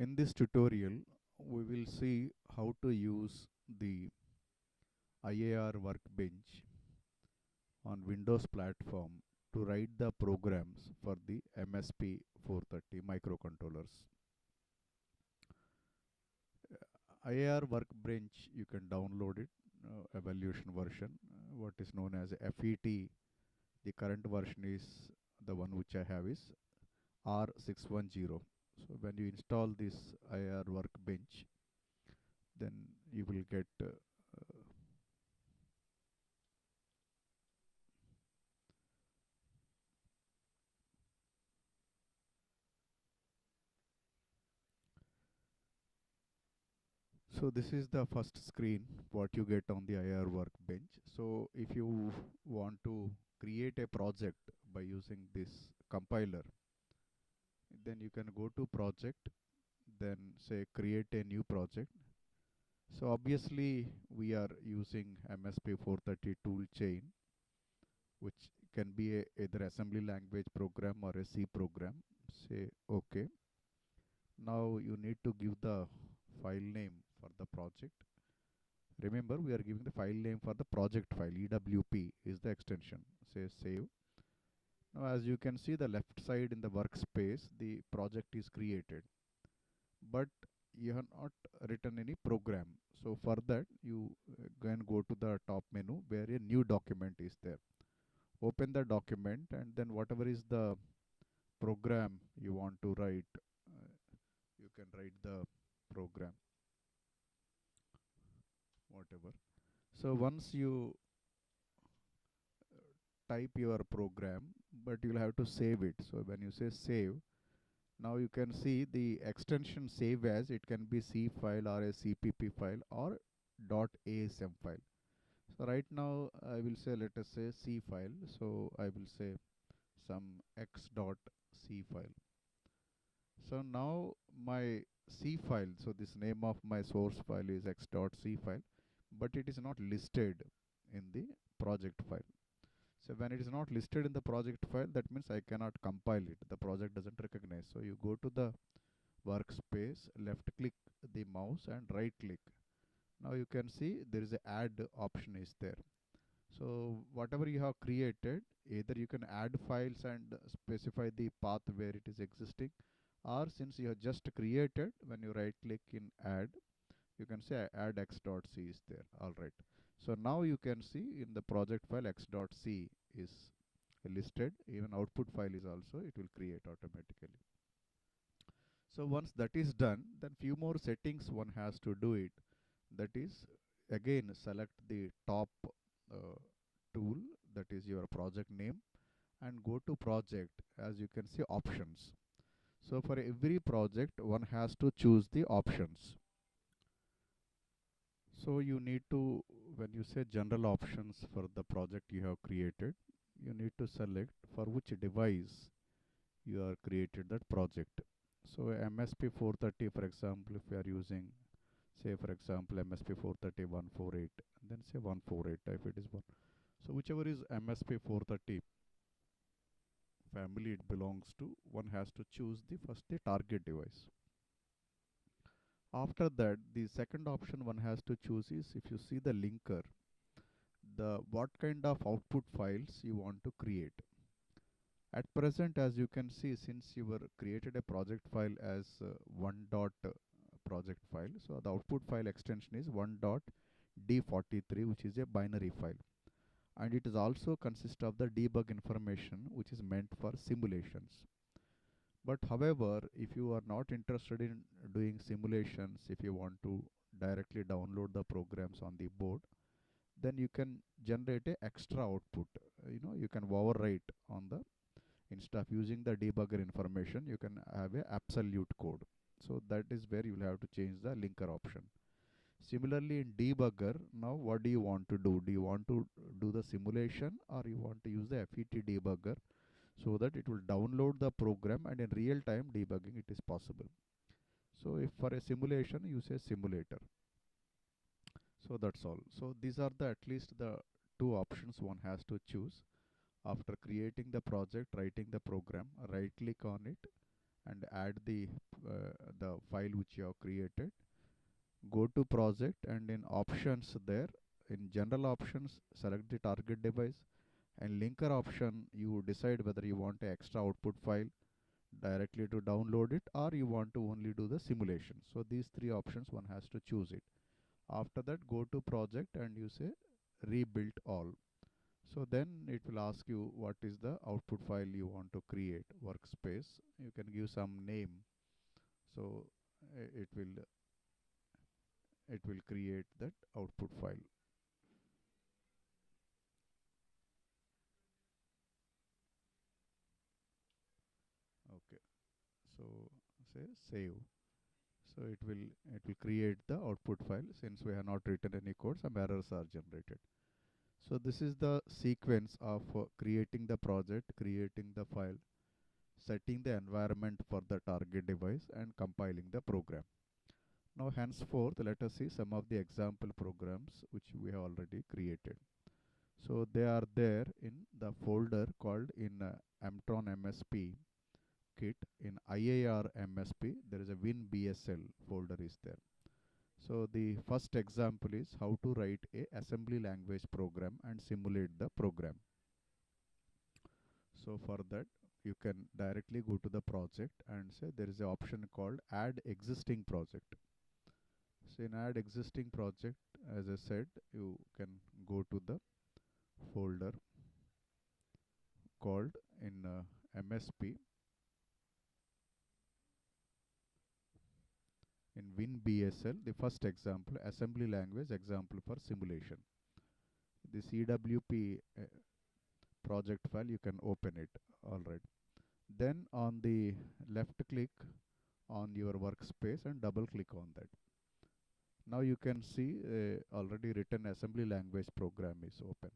In this tutorial, we will see how to use the IAR workbench on Windows platform to write the programs for the MSP 430 microcontrollers. IAR workbench, you can download it, evaluation version, what is known as FET. The current version is the one which I have is R610. So when you install this IAR workbench, then you will get so this is the first screen what you get on the IR workbench. So if you want to create a project by using this compiler, then you can go to project, then say create a new project. So obviously we are using MSP 430 tool chain, which can be either assembly language program or a C program. Say OK. Now you need to give the file name for the project. Remember, we are giving the file name for the project file. EWP is the extension. Say save. Now as you can see, the left side in the workspace, the project is created, but you have not written any program. So for that, you can go to the top menu where a new document is there. Open the document, and then whatever is the program you want to write, you can write the program, whatever. So once you type your program, but you'll have to save it. So when you say save, now you can see the extension save as. It can be C file or a CPP file or .asm file. So right now I will say, let us say C file. So I will say some x.c file. So now my C file, so this name of my source file is x.c file, but it is not listed in the project file. So when it is not listed in the project file, that means I cannot compile it. The project doesn't recognize. So you go to the workspace, left click the mouse and right click. Now you can see there is a add option is there. So whatever you have created, either you can add files and specify the path where it is existing, or since you have just created, when you right click in add, you can say add x.c is there. All right. So now you can see in the project file x.c is listed. Even output file is also, it will create automatically. So once that is done, then few more settings one has to do it. That is, again select the top uh, tool, that is your project name, and go to project. As you can see, options. So for every project one has to choose the options. So you need to, when you say general options for the project you have created, you need to select for which device you are created that project. So MSP 430, for example, if you are using, say for example, MSP 430 148, then say 148 if it is one. So whichever is MSP 430 family it belongs to, one has to choose the first the target device. After that, the second option one has to choose is, if you see the linker, the what kind of output files you want to create. At present, as you can see, since you were created a project file as one dot project file, so the output file extension is 1.d43, which is a binary file, and it is also consist of the debug information which is meant for simulations. But however, if you are not interested in doing simulations, if you want to directly download the programs on the board, then you can generate a extra output. You can overwrite on the, instead of using the debugger information, you can have a absolute code. So that is where you will have to change the linker option. Similarly, in debugger, now what do you want to do? Do you want to do the simulation, or you want to use the FET debugger so that it will download the program and in real time debugging it is possible. So if for a simulation you say simulator. So that's all. So these are the at least the two options one has to choose after creating the project, writing the program. Right click on it and add the file which you have created. Go to project, and in options there, in general options, select the target device, and linker option you decide whether you want an extra output file directly to download it, or you want to only do the simulation. So these three options one has to choose it. After that, go to project and you say rebuild all. So then it will ask you what is the output file you want to create. Workspace, you can give some name. So it will create that output file. Okay, so say save. So it will create the output file. Since we have not written any code, some errors are generated. So this is the sequence of creating the project, creating the file, setting the environment for the target device, and compiling the program. Now henceforth, let us see some of the example programs which we have already created. So they are there in the folder called in Mtron MSP kit. In IAR MSP, there is a WinBSL folder is there. So the first example is how to write a assembly language program and simulate the program. So for that, you can directly go to the project and say there is an option called add existing project. So in add existing project, as I said, you can go to the folder called in MSP in WinBSL, the first example, assembly language example for simulation. The CWP project file, you can open it. All right. Then on the left click on your workspace and double click on that. Now you can see already written assembly language program is open.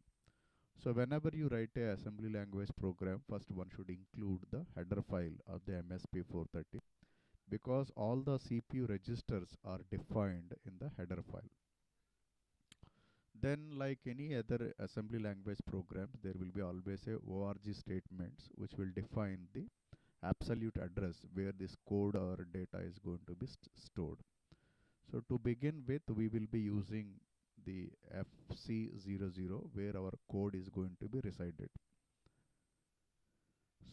So whenever you write a assembly language program, first one should include the header file of the MSP430, because all the CPU registers are defined in the header file. Then, like any other assembly language programs, there will be always a ORG statements which will define the absolute address where this code or data is going to be stored. So to begin with, we will be using the FC00 where our code is going to be resided.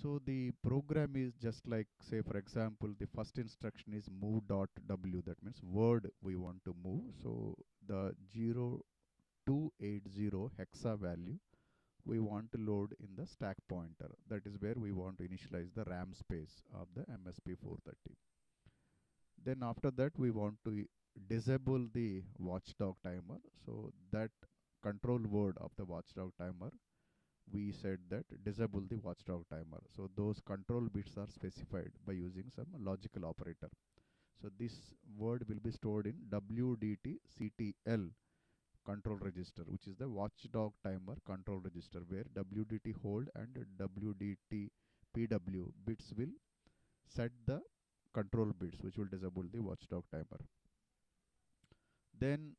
So the program is just like, say for example, the first instruction is move.w, that means word we want to move. So the 0280 hexa value we want to load in the stack pointer. That is where we want to initialize the RAM space of the MSP430. Then after that, we want to disable the watchdog timer. So that control word of the watchdog timer, we said that disable the watchdog timer. So those control bits are specified by using some logical operator. So this word will be stored in WDT-CTL control register, which is the watchdog timer control register, where WDT hold and WDT PW bits will set the control bits which will disable the watchdog timer. Then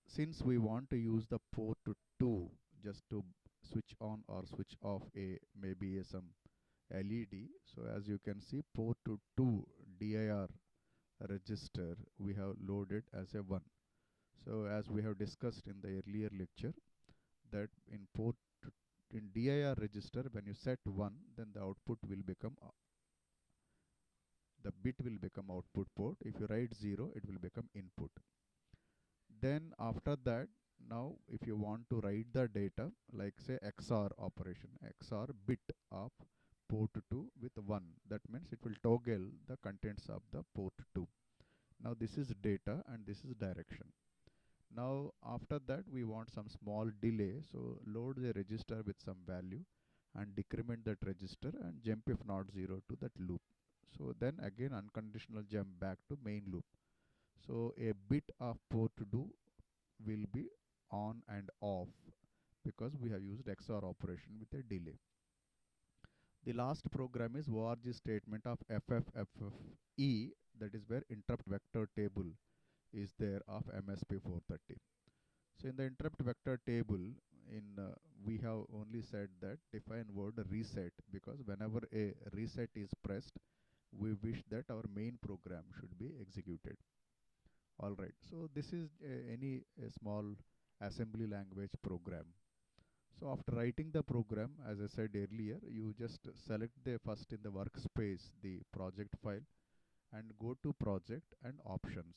since we want to use the port 2 just to switch on or switch off maybe some LED, so as you can see, port 2 DIR register we have loaded as a 1. So as we have discussed in the earlier lecture, that in DIR register, when you set 1, then the output will become the bit will become output port. If you write 0, it will become input. Then after that, now if you want to write the data, like say XOR operation, XOR bit of port 2 with 1, that means it will toggle the contents of the port 2. Now this is data and this is direction. Now after that, we want some small delay, so load the register with some value and decrement that register and jump if not 0 to that loop. So then again unconditional jump back to main loop. So a bit of port 2 will be on and off because we have used XOR operation with a delay. The last program is ORG statement of FFFFE, that is where interrupt vector table is there of MSP430. So in the interrupt vector table, we have only said that define word reset, because whenever a reset is pressed, we wish that our main program should be executed. Alright, so this is any small assembly language program. So after writing the program, as I said earlier, you just select the first in the workspace the project file and go to project and options.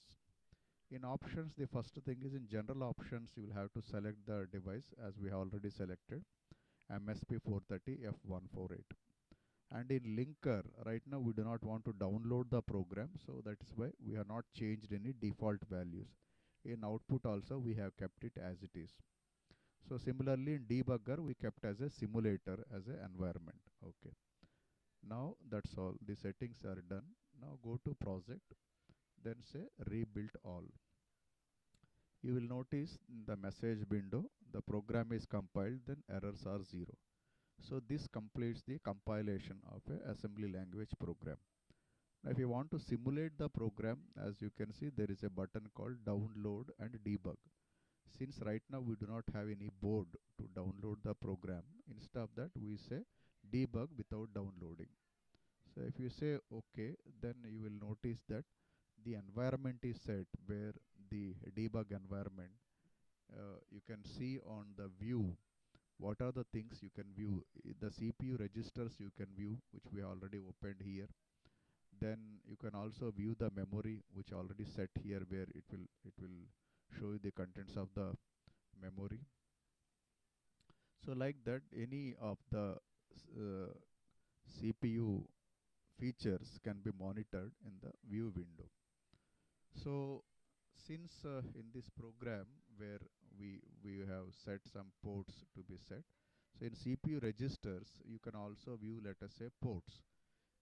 In options, the first thing is in general options, you will have to select the device as we have already selected MSP430F148. And in linker, right now we do not want to download the program, so that is why we have not changed any default values. In output also we have kept it as it is. So similarly in debugger we kept as a simulator as an environment. Okay. Now that's all. The settings are done. Now go to project, then say rebuild all. You will notice in the message window the program is compiled, then errors are 0. So this completes the compilation of a assembly language program. Now if you want to simulate the program, as you can see there is a button called download and debug. Since right now we do not have any board to download the program, instead of that we say debug without downloading. So if you say OK, then you will notice that the environment is set where the debug environment, you can see on the view what are the things you can view. The CPU registers you can view, which we already opened here. Then you can also view the memory, which already set here, where it will show you the contents of the memory. So like that, any of the CPU features can be monitored in the view window. So since in this program where we have set some ports to be set, so in CPU registers you can also view, let us say, ports.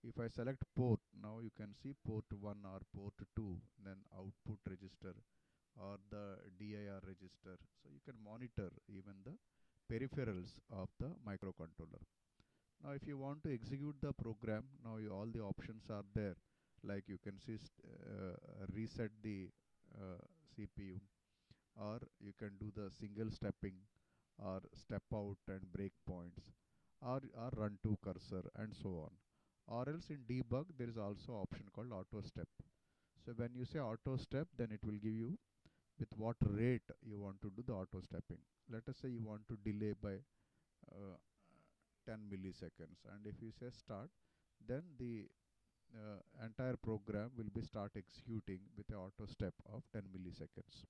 If I select port, now you can see port 1 or port 2, then output register or the DIR register. So you can monitor even the peripherals of the microcontroller. Now if you want to execute the program, now all the options are there. Like you can see reset the CPU, or you can do the single stepping, or step out and breakpoints, or run to cursor and so on. Or else in debug there is also option called auto step. So when you say auto step, then it will give you with what rate you want to do the auto stepping. Let us say you want to delay by uh, 10 milliseconds, and if you say start, then the entire program will be start executing with a auto step of 10 milliseconds.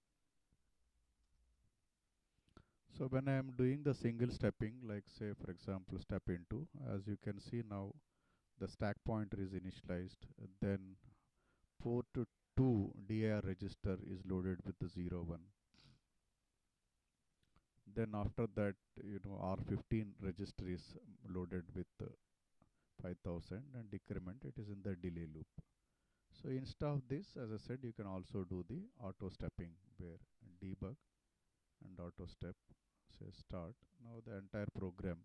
So when I am doing the single stepping, like say for example step into, as you can see now the stack pointer is initialized, then port 2 DIR register is loaded with the 0 1. Then after that, R15 register is loaded with 5000, and decrement it is in the delay loop. So instead of this, as I said, you can also do the auto stepping where debug and auto step, say start. Now the entire program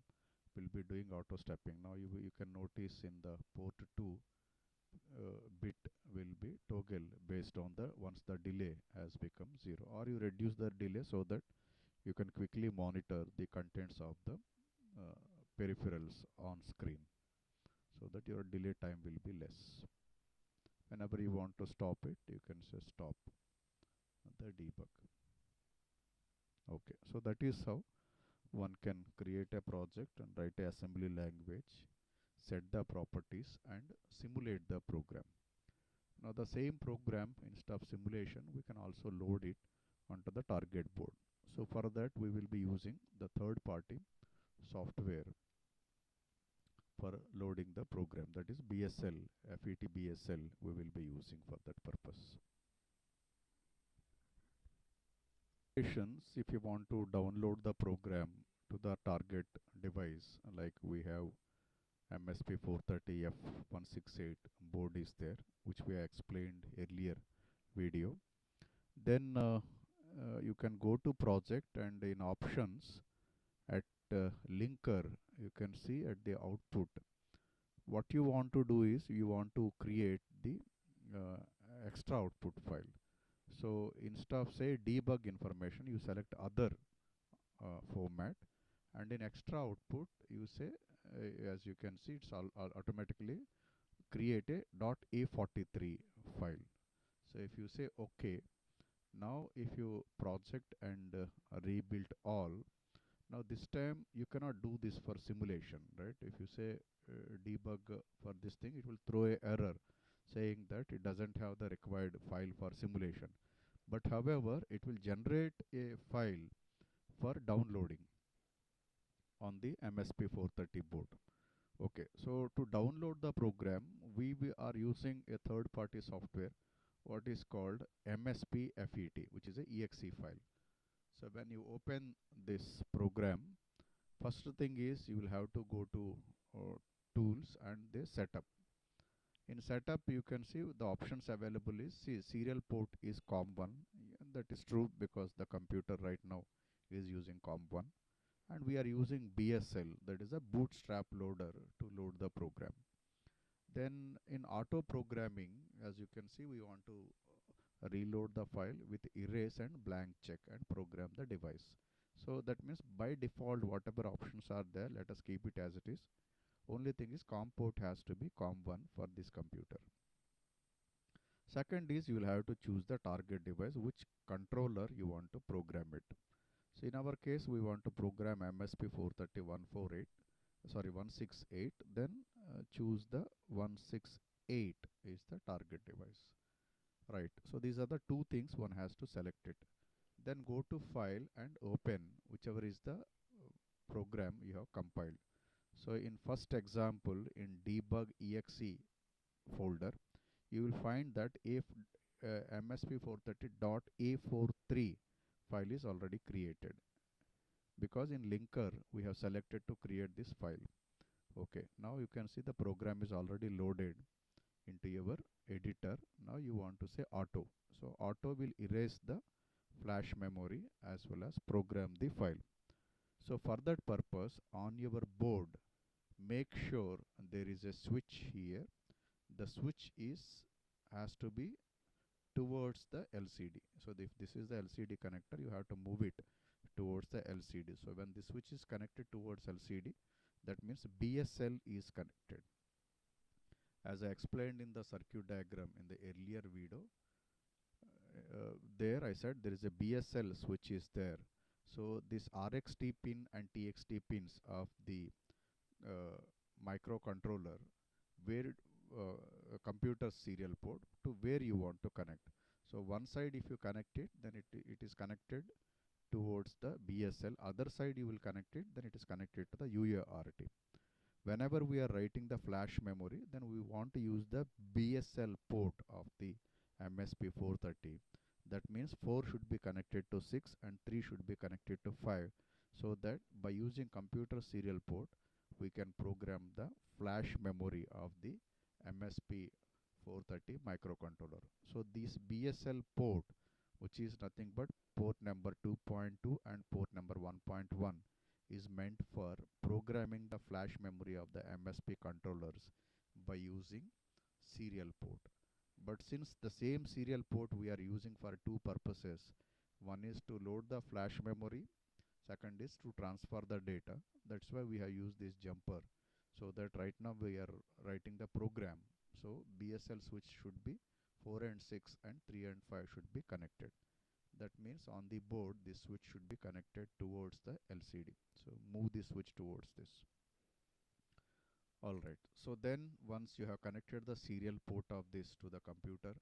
will be doing auto stepping. Now you can notice in the port 2 bit will be toggle based on the once the delay has become 0, or you reduce the delay so that you can quickly monitor the contents of the peripherals on screen, so that your delay time will be less. Whenever you want to stop it, you can say stop the debug. Okay, so that is how one can create a project and write a assembly language, set the properties and simulate the program. Now the same program, instead of simulation, we can also load it onto the target board. So for that we will be using the third party software for loading the program, that is BSL, FET-BSL we will be using for that purpose. If you want to download the program to the target device, like we have MSP430F168 board is there, which we explained earlier video, then you can go to project, and in options at linker you can see at the output what you want to do is you want to create the uh, extra output file. So instead of say debug information, you select other format, and in extra output you say as you can see it's automatically create a .a43 file. So if you say OK, now if you project and rebuild all, now this time you cannot do this for simulation, right? If you say debug for this thing, it will throw a error saying that it doesn't have the required file for simulation. But however, it will generate a file for downloading on the MSP430 board. Okay, so to download the program, we are using a third-party software, what is called MSP-FET, which is a exe file. So when you open this program, first thing is you will have to go to tools and the setup. In setup, you can see the options available is serial port is COM1. That is true because the computer right now is using COM1, and we are using BSL, that is a bootstrap loader, to load the program. Then in auto programming, as you can see, we want to reload the file with erase and blank check and program the device. So that means by default whatever options are there, let us keep it as it is. Only thing is COM port has to be COM1 for this computer. Second is you will have to choose the target device, which controller you want to program it. So in our case we want to program MSP430 168, then choose the 168 is the target device. Right, so these are the two things one has to select it. Then go to file and open whichever is the program you have compiled. So in first example, in debug exe folder, you will find that MSP430.A43 file is already created, because in linker we have selected to create this file. Okay, now you can see the program is already loaded into your editor. Now you want to say auto. So auto will erase the flash memory as well as program the file. So for that purpose, on your board, make sure there is a switch here. The switch has to be towards the LCD. So if this is the LCD connector, you have to move it towards the LCD. So when the switch is connected towards LCD, that means BSL is connected. As I explained in the circuit diagram in the earlier video, there I said there is a BSL switch is there. So this RXT pin and TXT pins of the microcontroller, where a computer serial port, to where you want to connect. So one side if you connect it, then it is connected towards the BSL. Other side you will connect it, then it is connected to the UART. Whenever we are writing the flash memory, then we want to use the BSL port of the MSP430. That means 4 should be connected to 6 and 3 should be connected to 5, so that by using computer serial port we can program the flash memory of the MSP430 microcontroller. So this BSL port, which is nothing but port number 2.2 and port number 1.1, is meant for programming the flash memory of the MSP controllers by using serial port. But since the same serial port we are using for two purposes, one is to load the flash memory, second is to transfer the data. That's why we have used this jumper, so that right now we are writing the program. So BSL switch should be 4 and 6 and 3 and 5 should be connected. That means on the board this switch should be connected towards the LCD. So move the switch towards this. Alright, so then once you have connected the serial port of this to the computer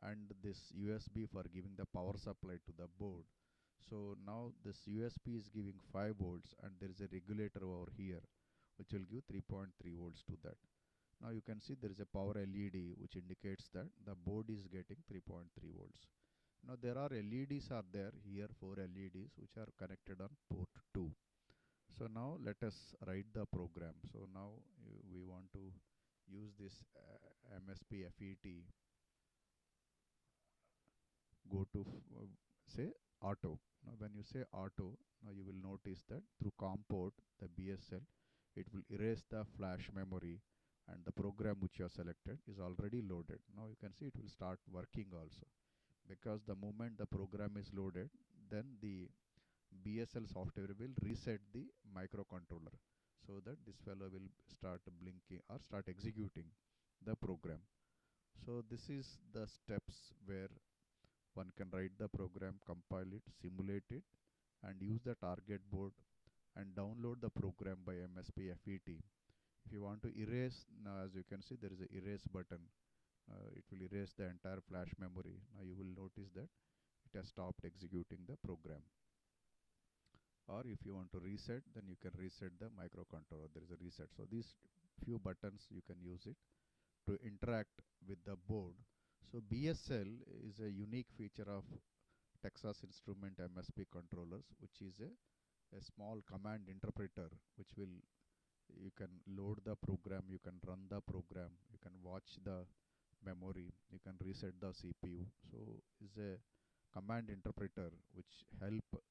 and this USB for giving the power supply to the board, so now this USB is giving 5 volts and there is a regulator over here which will give 3.3 volts to that. Now you can see there is a power LED which indicates that the board is getting 3.3 volts. Now there are LEDs are there here, 4 LEDs which are connected on port 2. So now let us write the program. So now we want to use this MSP FET. Go to say auto. Now when you say auto, now you will notice that through COM port, the BSL, it will erase the flash memory, and the program which you have selected is already loaded. Now you can see it will start working also, because the moment the program is loaded, then the BSL software will reset the microcontroller, so that this fellow will start blinking or start executing the program. So this is the steps where one can write the program, compile it, simulate it, and use the target board and download the program by MSP FET. If you want to erase, now as you can see there is a erase button. It will erase the entire flash memory. Now you will notice that it has stopped executing the program. Or if you want to reset, then you can reset the microcontroller. There is a reset. So these few buttons you can use it to interact with the board. So BSL is a unique feature of Texas Instrument MSP controllers, which is a small command interpreter which will, you can load the program, you can run the program, you can watch the memory, you can reset the CPU. So is a command interpreter which help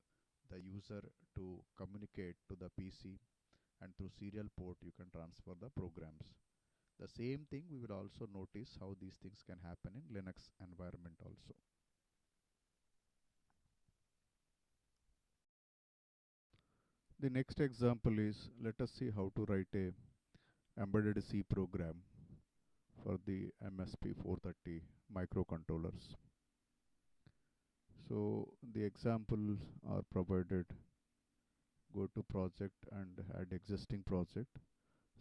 the user to communicate to the PC, and through serial port you can transfer the programs. The same thing we will also notice how these things can happen in Linux environment also. The next example is, let us see how to write a embedded C program for the MSP 430 microcontrollers. So the examples are provided. Go to project and add existing project.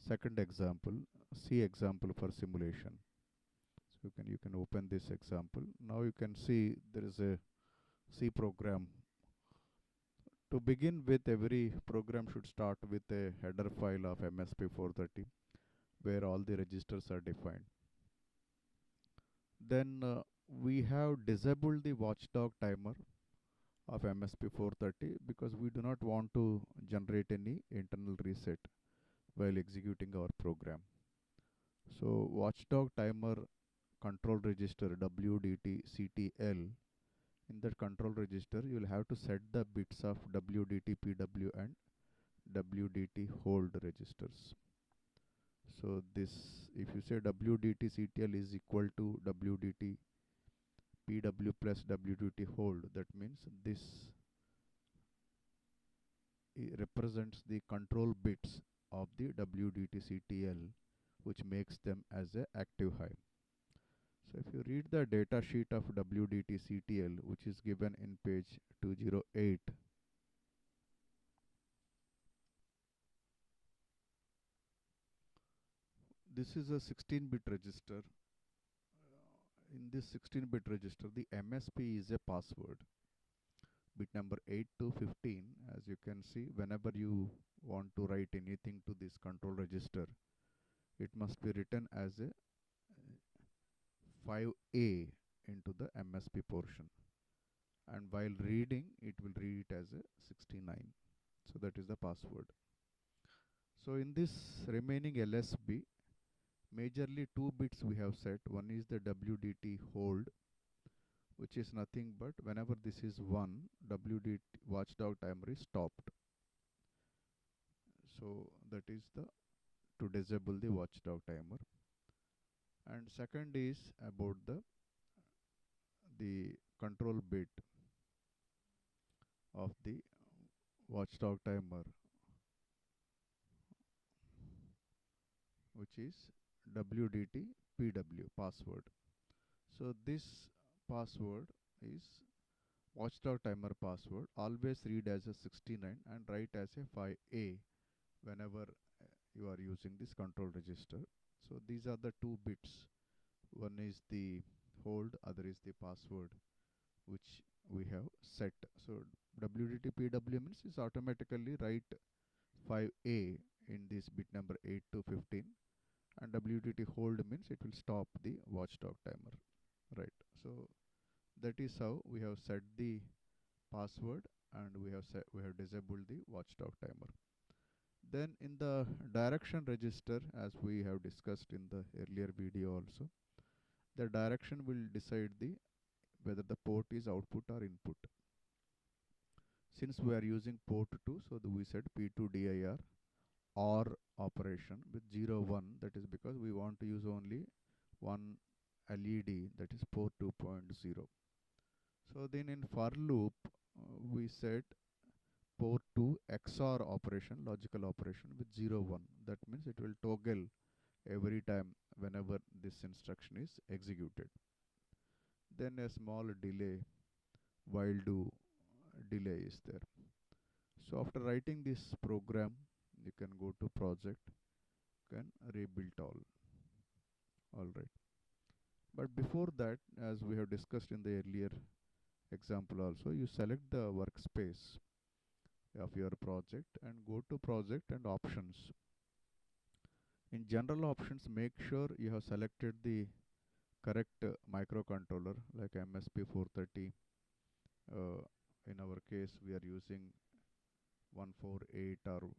Second example, C example for simulation. So you can open this example. Now you can see there is a C program. To begin with, every program should start with a header file of MSP 430 where all the registers are defined. Then we have disabled the watchdog timer of MSP 430 because we do not want to generate any internal reset while executing our program. So watchdog timer control register WDT-CTL. In that control register, you will have to set the bits of WDT PW and WDT hold registers. So this, if you say WDT CTL is equal to WDT PW plus WDT hold, that means this represents the control bits of the WDT CTL, which makes them as a active high. So if you read the data sheet of WDT CTL, which is given in page 208, this is a 16-bit register. In this 16-bit register, the MSP is a password. Bit number 8 to 15, as you can see, whenever you want to write anything to this control register, it must be written as a 5A into the MSP portion. And while reading, it will read it as a 69. So that is the password. So in this remaining LSB, majorly two bits we have set. One is the WDT hold, which is nothing but whenever this is 1, WDT watchdog timer is stopped. So that is the to disable the watchdog timer. And second is about the control bit of the watchdog timer, which is WDT PW password. So this password is watchdog timer password. Always read as a 69 and write as a 5A whenever you are using this control register. So these are the two bits. One is the hold, other is the password, which we have set. So WDT PW means is automatically write 5A in this bit number 8 to 15, and WDT hold means it will stop the watchdog timer, right? So that is how we have set the password, and we have disabled the watchdog timer. Then in the direction register, as we have discussed in the earlier video also, the direction will decide the whether the port is output or input. Since we are using port 2, so we said P2DIR OR operation with 0 1. That is because we want to use only one LED, that is port 2.0. So then in for loop, we said port 2 XOR operation, logical operation with 0 1. That means it will toggle every time whenever this instruction is executed. Then a small delay, while do delay is there. So after writing this program, you can go to project, can rebuild all right. But before that, as we have discussed in the earlier example also, you select the workspace of your project and go to project and options. In general options, make sure you have selected the correct microcontroller like MSP430. uh, in our case we are using 148 or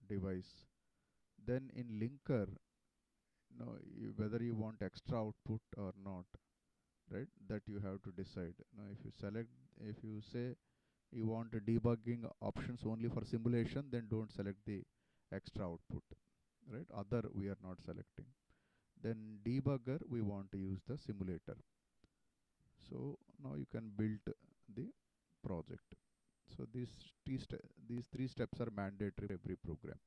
device. Then in linker, whether you want extra output or not, right, that you have to decide. Now if you select, if you say you want debugging options only for simulation, then don't select the extra output, right, other we are not selecting. Then debugger, we want to use the simulator. So now you can build the project. So these three steps are mandatory for every program.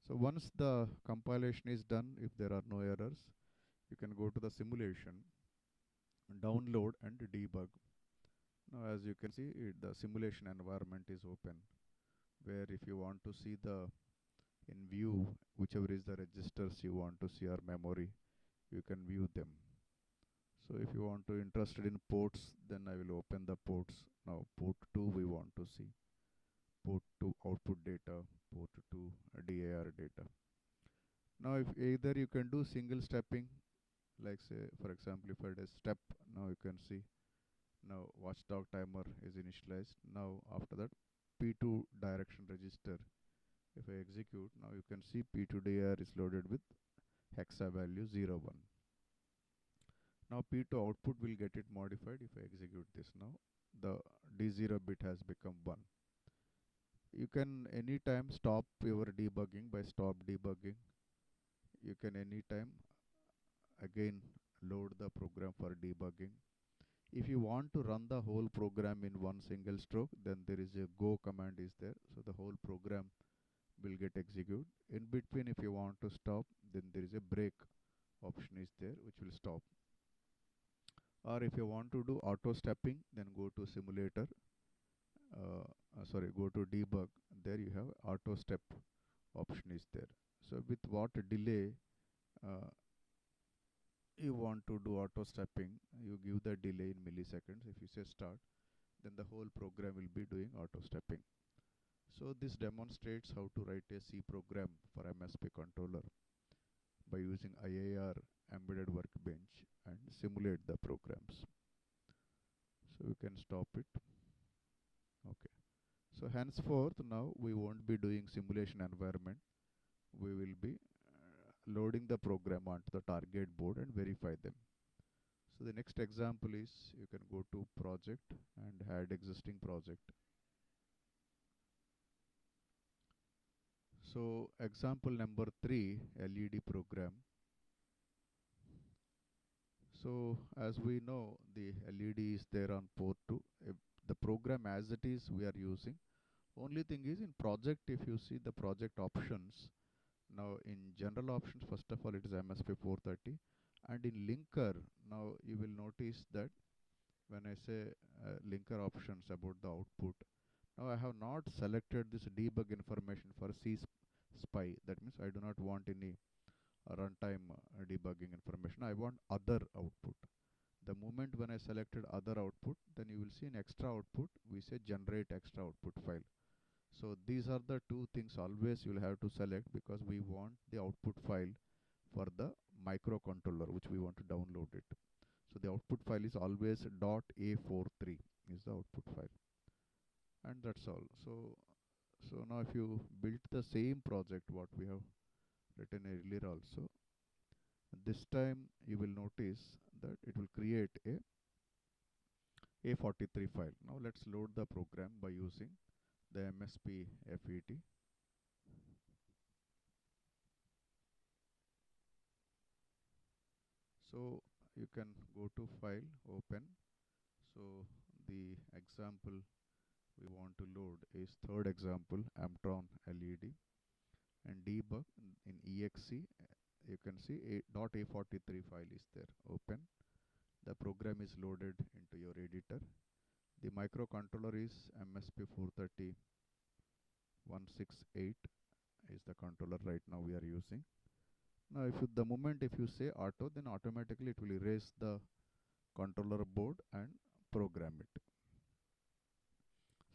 So once the compilation is done, if there are no errors, you can go to the simulation, download and debug. Now as you can see, the simulation environment is open, where if you want to see the in view, whichever is the registers you want to see or memory, you can view them. So if you want to interested in ports, then I will open the ports. Now port 2 we want to see, port 2 output data, port 2 DAR data. Now if either you can do single stepping, like say for example if I do step, now you can see now watchdog timer is initialized. Now after that P2 direction register, if I execute, now you can see P2 DAR is loaded with hexa value 01. Now P2 output will get it modified if I execute this. Now the D0 bit has become 1. You can anytime stop your debugging by stop debugging. You can anytime again load the program for debugging. If you want to run the whole program in one single stroke, then there is a go command is there. So the whole program will get executed. In between, if you want to stop, then there is a break option is there which will stop. Or if you want to do auto stepping, then go to simulator. Go to debug. There you have auto step option is there. So with what delay uh, you want to do auto stepping, you give the delay in milliseconds. If you say start, then the whole program will be doing auto stepping. So this demonstrates how to write a C program for MSP controller by using IAR embedded workbench and simulate the programs. So we can stop it. Okay. So henceforth now we won't be doing simulation environment. We will be loading the program onto the target board and verify them. So the next example is you can go to project and add existing project. So example number 3, LED program. So as we know, the LED is there on port 2. The program as it is we are using. Only thing is in project, if you see the project options, now in general options, first of all it is MSP430, and in linker, now you will notice that when I say linker options about the output, now I have not selected this debug information for C spy. That means I do not want any runtime debugging information. I want other output. The moment when I selected other output, then you will see an extra output. We say generate extra output file. So these are the two things always you will have to select, because we want the output file for the microcontroller which we want to download it. So the output file is always .a43 is the output file, and that's all. So now if you build the same project what we have written earlier also, this time you will notice that it will create a A43 file. Now let's load the program by using the MSP FET. So you can go to file, open. So the example we want to load is third example, Amtron LED. and debug in exe. You can see a.a43 file is there. Open. The program is loaded into your editor. The microcontroller is MSP430-168 is the controller right now we are using. Now the moment if you say auto, then automatically it will erase the controller board and program it.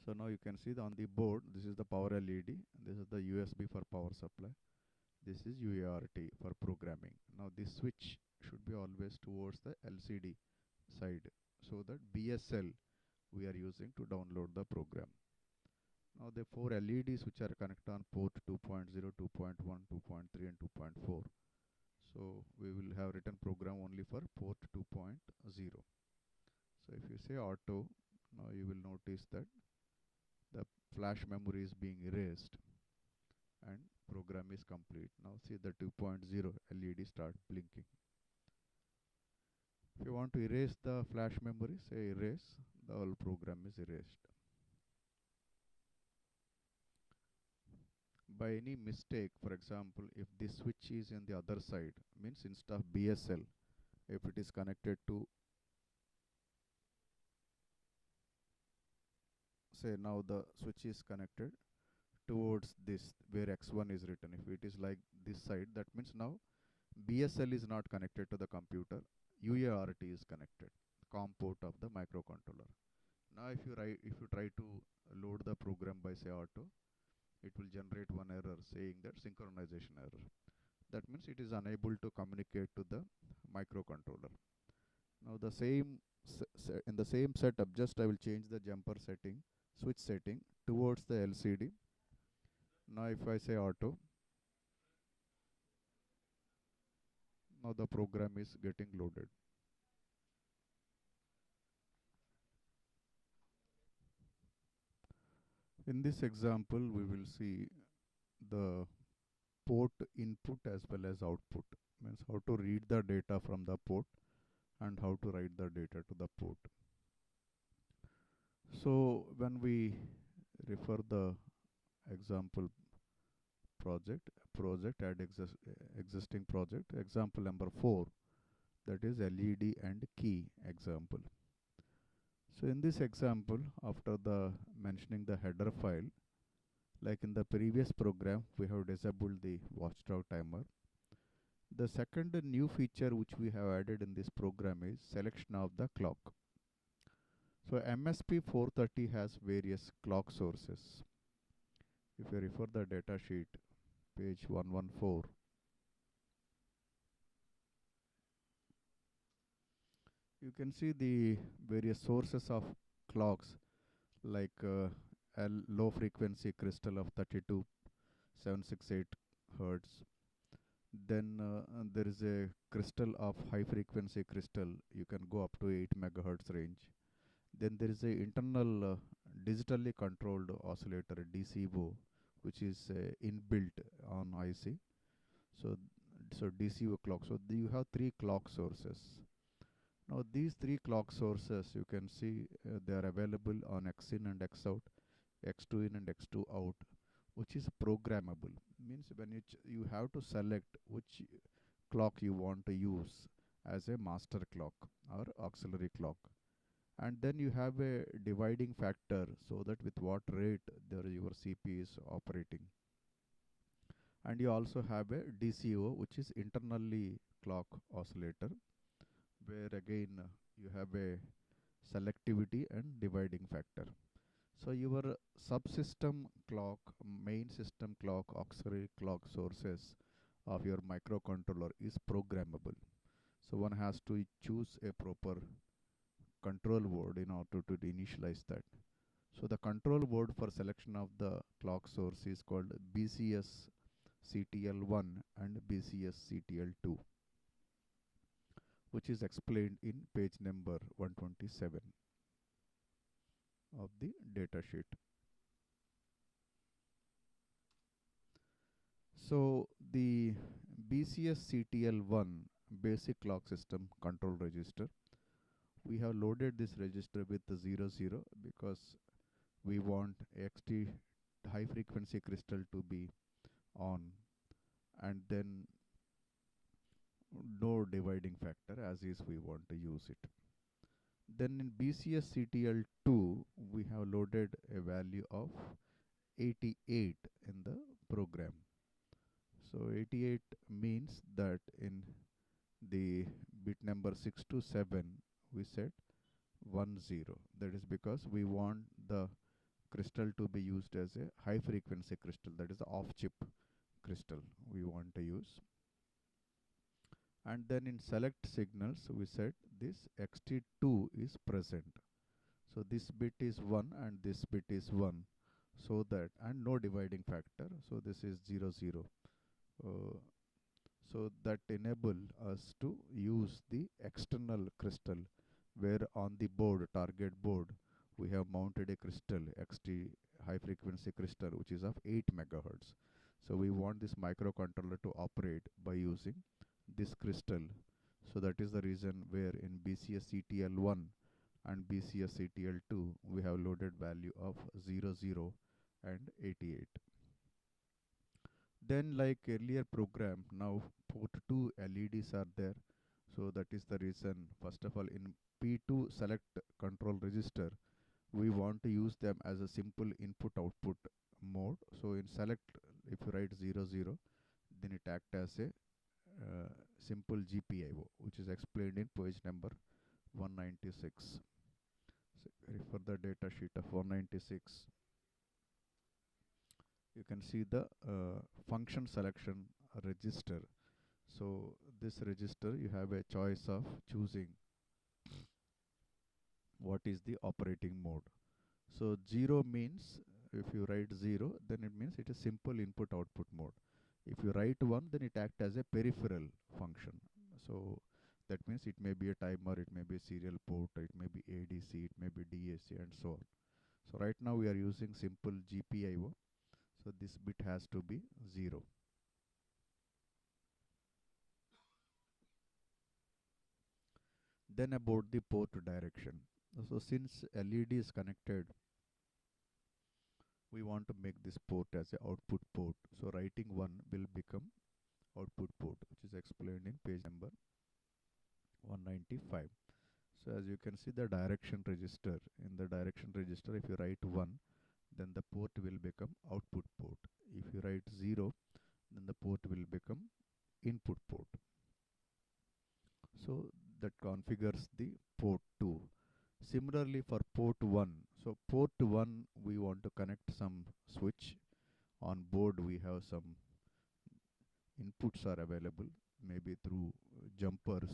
So now you can see on the board, this is the power LED, this is the USB for power supply, this is UART for programming. Now this switch should be always towards the LCD side, so that BSL we are using to download the program. Now the 4 LEDs which are connected on port 2.0, 2.1, 2.3 and 2.4. So we will have written program only for port 2.0. So if you say auto, now you will notice that the flash memory is being erased and program is complete. Now see the 2.0 LED start blinking. If you want to erase the flash memory, say erase, the whole program is erased. By any mistake, for example, if this switch is in the other side, means instead of BSL, if it is connected to, say now the switch is connected towards this where X1 is written. If it is like this side, that means now BSL is not connected to the computer, UART is connected, COM port of the microcontroller. Now if you try to load the program by say auto, it will generate one error saying that synchronization error. That means it is unable to communicate to the microcontroller. Now the same in the same setup, just I will change the jumper setting, switch setting towards the LCD. Now if I say auto, now the program is getting loaded. In this example, we will see the port input as well as output. Means how to read the data from the port and how to write the data to the port. So when we refer the example project add existing project, example number 4, that is LED and key example. So in this example, after the mentioning the header file, like in the previous program, we have disabled the watchdog timer. The second new feature which we have added in this program is selection of the clock. So MSP 430 has various clock sources. If you refer the data sheet, page 114, you can see the various sources of clocks, like a low frequency crystal of 32768 hertz. Then there is a crystal of high frequency crystal, you can go up to 8 megahertz range. Then there is a internal digitally controlled oscillator DCO, which is inbuilt on IC. So DCO clock. So you have 3 clock sources. Now these 3 clock sources, you can see they are available on X in and X out, X2 in and X2 out, which is programmable. Means when you have to select which clock you want to use as a master clock or auxiliary clock. And then you have a dividing factor, so that with what rate your CPU is operating. And you also have a DCO, which is internally clock oscillator, where again you have a selectivity and dividing factor. So your subsystem clock, main system clock, auxiliary clock sources of your microcontroller is programmable. So one has to choose a proper control word in order to initialize that. So the control word for selection of the clock source is called BCS CTL1 and BCS CTL2, which is explained in page number 127 of the data sheet. So the BCS CTL1 basic clock system control register, we have loaded this register with the 00 because we want XT high frequency crystal to be on, and then no dividing factor as is we want to use it. Then in BCSCTL2 we have loaded a value of 88 in the program. So 88 means that in the bit number 6 to 7 we set 10. That is because we want the crystal to be used as a high frequency crystal, that is the off chip crystal we want to use. And then in select signals we said this xt2 is present, so this bit is 1 and this bit is 1, so that, and no dividing factor, so this is 0 0. So that enable us to use the external crystal, where on the board, target board, we have mounted a crystal xt high frequency crystal which is of 8 megahertz. So we want this microcontroller to operate by using this crystal. So that is the reason where in BCSCTL1 and BCSCTL2 we have loaded value of 0 0 and 88. Then like earlier program, now port 2 LEDs are there. So that is the reason, first of all, in P2 select control register, we want to use them as a simple input output mode. So in select, if you write 0 0, then it act as a simple GPIO, which is explained in page number 196. So refer the data sheet of 196. You can see the function selection register. So this register you have a choice of choosing what is the operating mode. So 0 means, if you write 0, then it means it is simple input output mode. If you write 1, then it acts as a peripheral function. So that means it may be a timer, it may be a serial port, it may be ADC, it may be DAC, and so on. So right now we are using simple GPIO. So this bit has to be 0. Then about the port direction. So since LED is connected, we want to make this port as a output port. So writing 1 will become output port, which is explained in page number 195. So as you can see the direction register, in the direction register if you write 1, then the port will become output port. If you write 0, then the port will become input port. So that configures the port 2. Similarly for port 1, so port 1 we want to connect some switch. On board we have some inputs are available, maybe through jumpers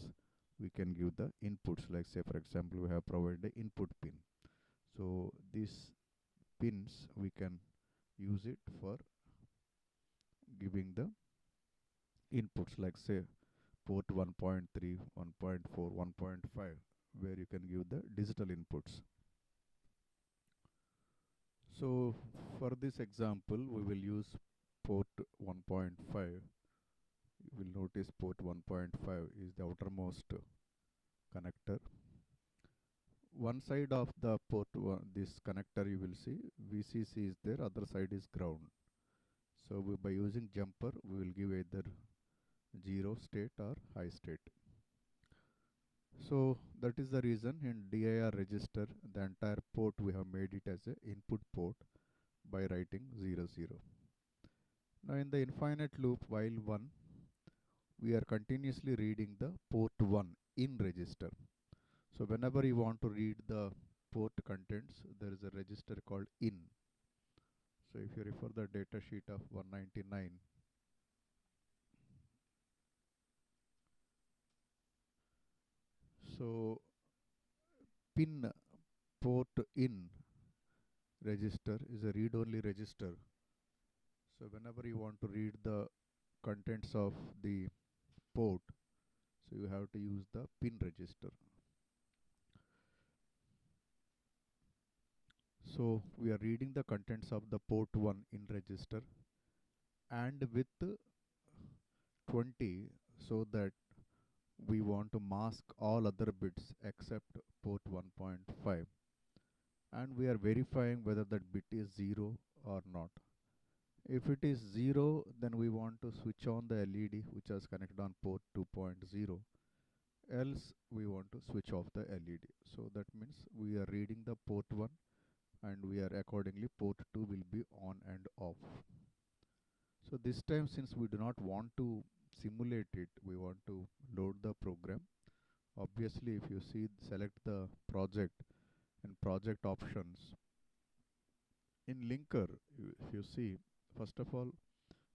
we can give the inputs, like say for example we have provided the input pin. So these pins we can use it for giving the inputs, like say port 1.3, 1.4, 1.5, where you can give the digital inputs. So for this example we will use port 1.5. You will notice port 1.5 is the outermost connector. One side of the port this connector you will see VCC is there, other side is ground. So by using jumper we will give either 0 state or high state. So that is the reason in DIR register the entire port we have made it as a input port by writing 0 0. Now in the infinite loop while 1, we are continuously reading the port 1 in register. So whenever you want to read the port contents, there is a register called in. So if you refer the data sheet of 199, so pin port in register is a read-only register. So whenever you want to read the contents of the port, so you have to use the pin register. So we are reading the contents of the port 1 in register and with 20, so that we want to mask all other bits except port 1.5, and we are verifying whether that bit is 0 or not. If it is 0, then we want to switch on the LED which is connected on port 2.0, else we want to switch off the LED. So that means we are reading the port 1 and we are accordingly port 2 will be on and off. So this time, since we do not want to simulate it, we want to load the program. Obviously, if you see, select the project and project options. In linker, if you see, first of all,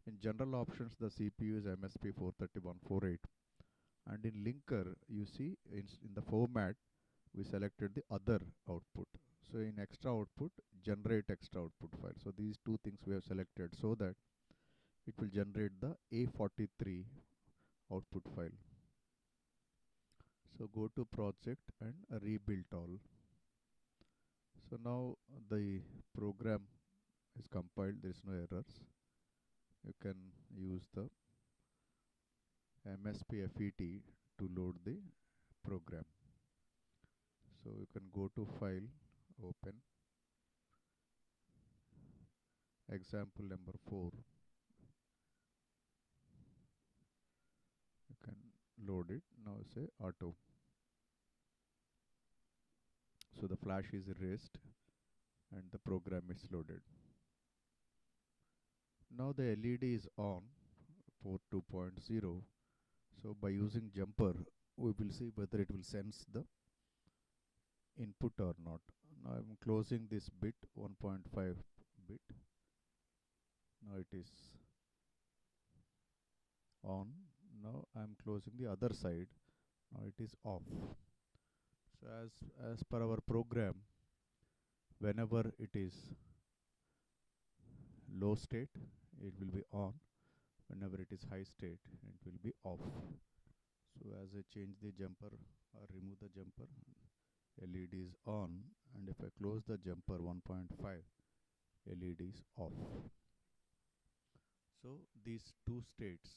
in general options, the CPU is MSP 43148. And in linker, you see, in the format, we selected the other output. So in extra output, generate extra output file. So these two things we have selected so that it will generate the A43 output file. So go to project and rebuild all. So now the program is compiled, there is no errors. You can use the MSP FET to load the program. So you can go to file, open, example number 4. You can load it. Now say auto. So the flash is erased and the program is loaded. Now the LED is on, port 2.0. So by using jumper, we will see whether it will sense the input or not. Now I am closing this bit, 1.5 bit. Now it is on. Now I am closing the other side. Now it is off. So as per our program, whenever it is low state, it will be on. Whenever it is high state, it will be off. So as I change the jumper or remove the jumper, LED is on, and if I close the jumper 1.5, LED is off. So these two states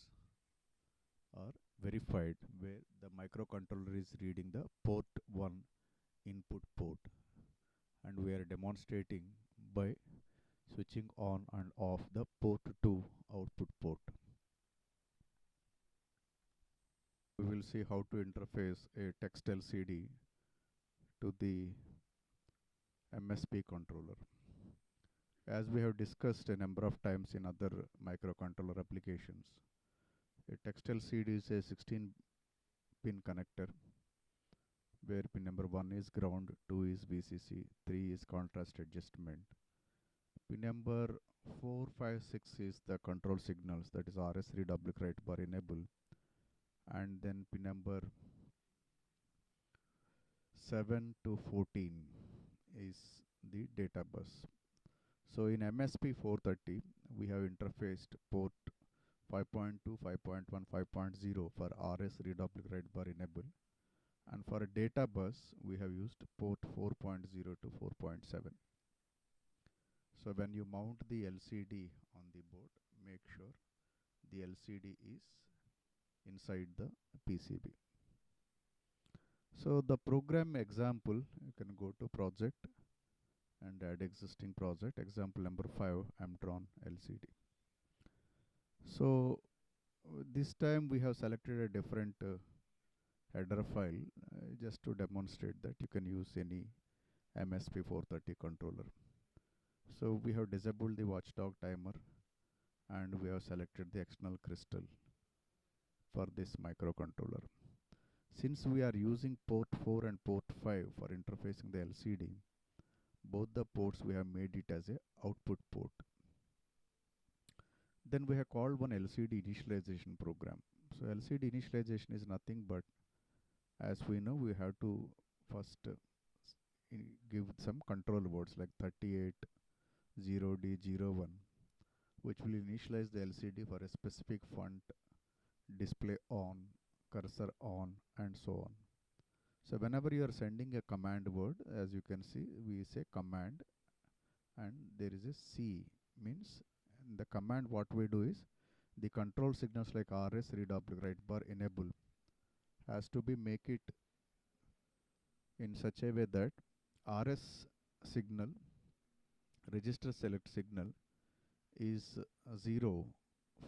are verified where the microcontroller is reading the port 1 input port, and we are demonstrating by switching on and off the port 2 output port. We will see how to interface a text LCD to the MSP controller. As we have discussed a number of times in other microcontroller applications, a text LCD is a 16 pin connector where pin number 1 is ground, 2 is VCC, 3 is contrast adjustment. Pin number 4, 5, 6 is the control signals, that is RS3 double write bar enable, and then pin number 7 to 14 is the data bus. So in MSP 430, we have interfaced port 5.2, 5.1, 5.0 for RS redouble write bar enable, and for a data bus, we have used port 4.0 to 4.7. So when you mount the LCD on the board, make sure the LCD is inside the PCB. So the program example, you can go to project and add existing project. Example number 5, Amtron LCD. So this time we have selected a different header file just to demonstrate that you can use any MSP 430 controller. So we have disabled the watchdog timer and we have selected the external crystal for this microcontroller. Since we are using port 4 and port 5 for interfacing the LCD, both the ports we have made it as a output port. Then we have called one LCD initialization program. So LCD initialization is nothing but, as we know, we have to first give some control words like 38 0D01, which will initialize the LCD for a specific font, display on, cursor on, and so on. So whenever you are sending a command word, as you can see, we say command and there is a C, means in the command what we do is the control signals like RS redouble write bar enable has to be make it in such a way that RS signal, register select signal, is 0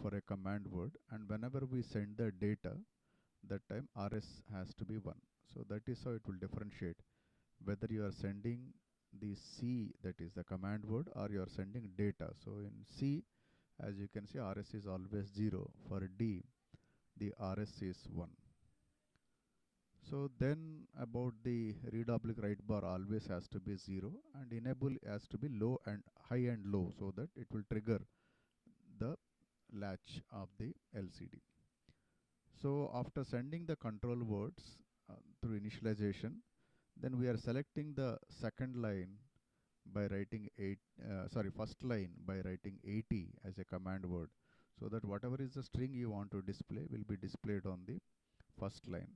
for a command word, and whenever we send the data, that time rs has to be 1. So that is how it will differentiate whether you are sending the C, that is the command word, or you are sending data. So in C, as you can see, rs is always 0. For D, the rs is 1. So then about the read oblique write bar always has to be 0, and enable has to be low and high and low, so that it will trigger the latch of the LCD. So after sending the control words through initialization, then we are selecting the second line by writing first line by writing 80 as a command word, so that whatever is the string you want to display will be displayed on the first line.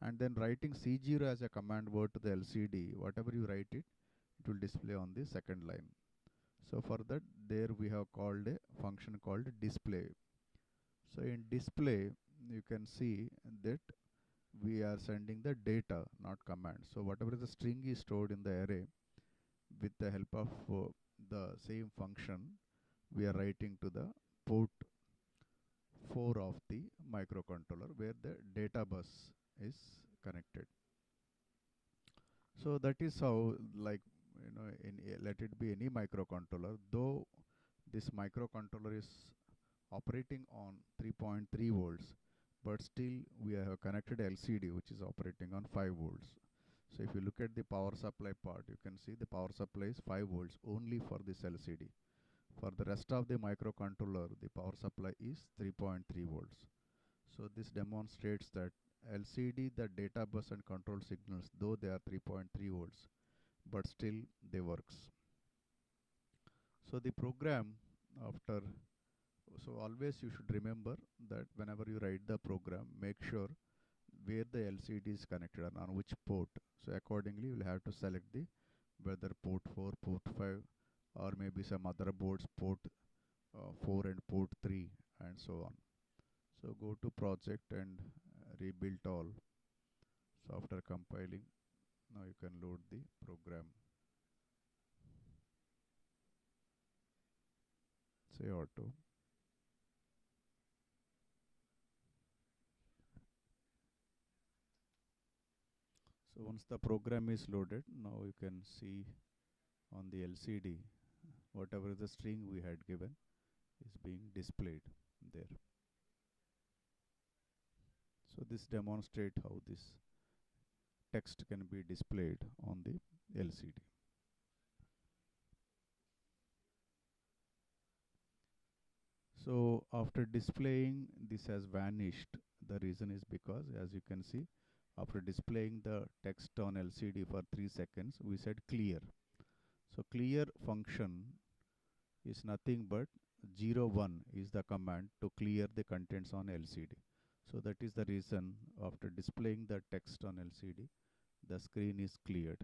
And then writing C0 as a command word to the LCD, whatever you write it, it will display on the second line. So for that, there we have called a function called display. So in display, you can see that we are sending the data, not command. So whatever the string is stored in the array, with the help of the same function, we are writing to the port 4 of the microcontroller where the data bus is connected. So that is how, like, let it be any microcontroller, though this microcontroller is operating on 3.3 volts, but still we have connected LCD which is operating on 5 volts. So if you look at the power supply part, you can see the power supply is 5 volts only for this LCD. For the rest of the microcontroller, the power supply is 3.3 volts. So this demonstrates that LCD, the data bus and control signals, though they are 3.3 volts, but still they works. So the program after, so always you should remember that whenever you write the program, make sure where the LCD is connected and on which port. So accordingly, you will have to select the whether port 4, port 5, or maybe some other boards port 4 and port 3, and so on. So go to project and rebuild all. So after compiling, now you can load the program. Say auto. So once the program is loaded, now you can see on the LCD whatever the string we had given is being displayed there. So this demonstrates how this text can be displayed on the LCD. So after displaying, this has vanished. The reason is because, as you can see, after displaying the text on LCD for 3 seconds, we said clear. So clear function is nothing but 01 is the command to clear the contents on LCD. So that is the reason after displaying the text on LCD, the screen is cleared.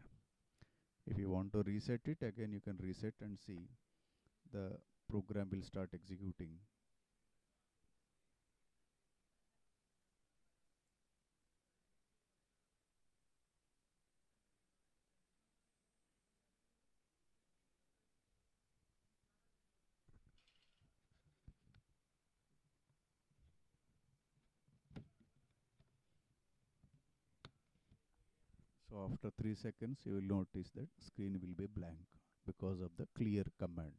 If you want to reset it, again you can reset and see the program will start executing. So after 3 seconds, you will notice that screen will be blank because of the clear command.